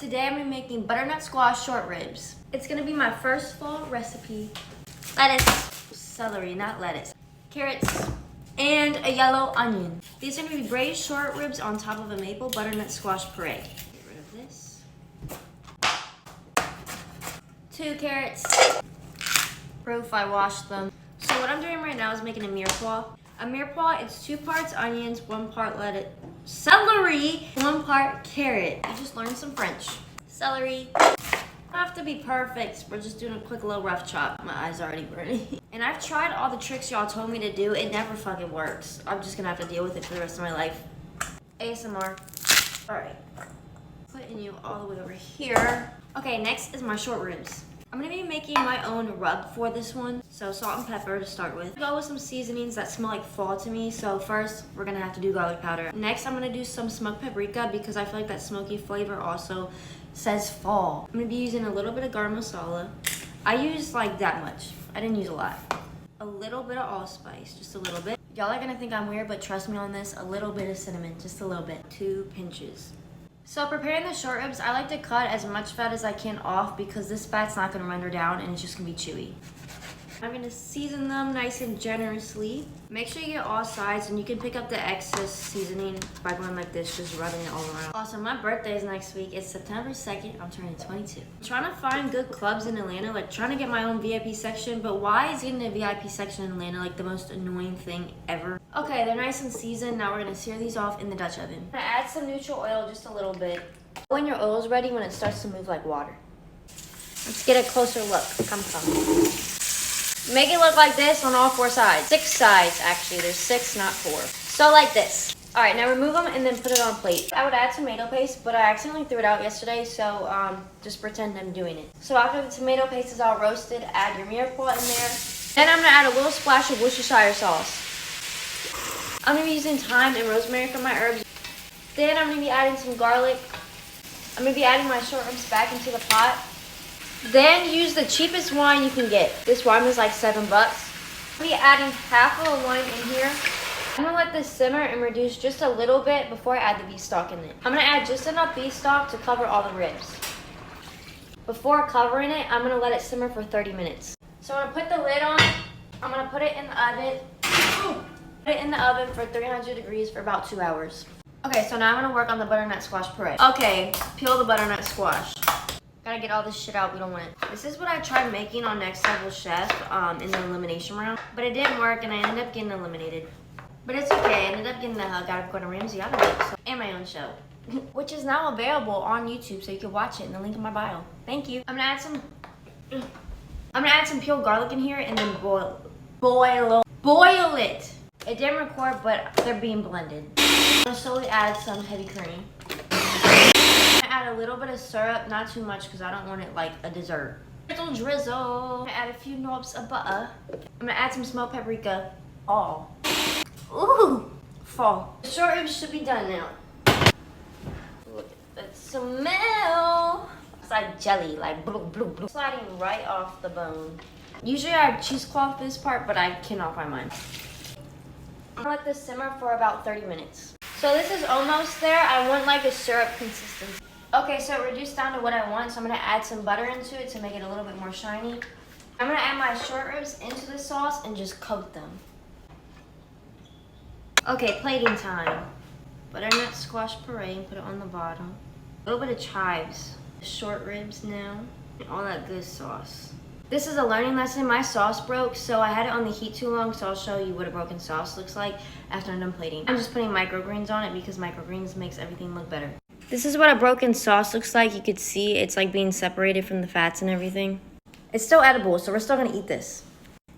Today I'm gonna be making butternut squash short ribs. It's gonna be my first fall recipe. Lettuce, celery, not lettuce, carrots, and a yellow onion. These are gonna be braised short ribs on top of a maple butternut squash puree. Get rid of this. 2 carrots. Proof I washed them. So what I'm doing right now is making a mirepoix. A mirepoix, it's 2 parts onions, 1 part lettuce, celery, 1 part carrot. You just learned some French. Celery. Don't have to be perfect. We're just doing a quick little rough chop. My eyes are already burning. And I've tried all the tricks y'all told me to do. It never fucking works. I'm just gonna have to deal with it for the rest of my life. ASMR. All right. Putting you all the way over here. Okay, next is my short ribs. I'm gonna be making my own rub for this one. So salt and pepper to start with. Go with some seasonings that smell like fall to me. So first, we're gonna have to do garlic powder. Next, I'm gonna do some smoked paprika because I feel like that smoky flavor also says fall. I'm gonna be using a little bit of garam masala. I used like that much. I didn't use a lot. A little bit of allspice, just a little bit. Y'all are gonna think I'm weird, but trust me on this, a little bit of cinnamon, just a little bit. 2 pinches. So preparing the short ribs, I like to cut as much fat as I can off because this fat's not gonna render down and it's just gonna be chewy. I'm gonna season them nice and generously. Make sure you get all sides and you can pick up the excess seasoning by going like this, just rubbing it all around. Also, my birthday is next week. It's September 2nd. I'm turning 22. I'm trying to find good clubs in Atlanta, like trying to get my own VIP section, but why is getting a VIP section in Atlanta like the most annoying thing ever? Okay, they're nice and seasoned. Now we're gonna sear these off in the Dutch oven. I'm gonna add some neutral oil, just a little bit. When your oil's ready, when it starts to move like water. Let's get a closer look. Come. Make it look like this on all 4 sides. 6 sides, actually. There's 6, not 4. So like this. All right, now remove them and then put it on a plate. I would add tomato paste, but I accidentally threw it out yesterday, so just pretend I'm doing it. So after the tomato paste is all roasted, add your mirepoix in there. Then I'm gonna add a little splash of Worcestershire sauce. I'm gonna be using thyme and rosemary for my herbs. Then I'm gonna be adding some garlic. I'm gonna be adding my short ribs back into the pot. Then use the cheapest wine you can get. This wine was like $7. I'll be adding half of a wine in here. I'm gonna let this simmer and reduce just a little bit before I add the beef stock in it. I'm gonna add just enough beef stock to cover all the ribs. Before covering it, I'm gonna let it simmer for 30 minutes. So I'm gonna put the lid on. I'm gonna put it in the oven. Put it in the oven for 300 degrees for about 2 hours. Okay, so now I'm gonna work on the butternut squash puree. Okay, peel the butternut squash. Gotta get all this shit out, we don't want it. This is what I tried making on Next Level Chef in the elimination round, but it didn't work and I ended up getting eliminated. But it's okay, I ended up getting the God of Gordon Ramsay out of it, so, and my own show. Which is now available on YouTube, so you can watch it in the link in my bio. Thank you. I'm gonna add some peeled garlic in here and then boil it. It didn't record, but they're being blended. I'm gonna slowly add some heavy cream. Add a little bit of syrup, not too much because I don't want it like a dessert. Drizzle. I'm gonna add a few knobs of butter. I'm gonna add some smoked paprika. Fall. Ooh, fall. The short ribs should be done now. Look at that smell. It's like jelly, like blue, blue, blue. Sliding right off the bone. Usually I cheesecloth this part, but I cannot find mine. I'm gonna let this simmer for about 30 minutes. So this is almost there. I want like a syrup consistency. Okay, so it reduced down to what I want, so I'm gonna add some butter into it to make it a little bit more shiny. I'm gonna add my short ribs into the sauce and just coat them. Okay, plating time. Butternut squash puree and put it on the bottom. A little bit of chives. Short ribs now, and all that good sauce. This is a learning lesson. My sauce broke, so I had it on the heat too long, so I'll show you what a broken sauce looks like after I'm done plating. I'm just putting microgreens on it because microgreens makes everything look better. This is what a broken sauce looks like. You could see it's like being separated from the fats and everything. It's still edible, so we're still gonna eat this.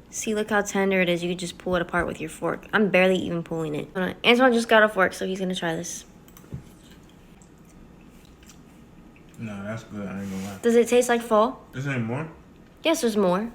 See, look how tender it is. You could just pull it apart with your fork. I'm barely even pulling it. Antoine just got off work, so he's gonna try this. No, that's good. I ain't gonna lie. Does it taste like fall? Is there any more? Yes, there's more.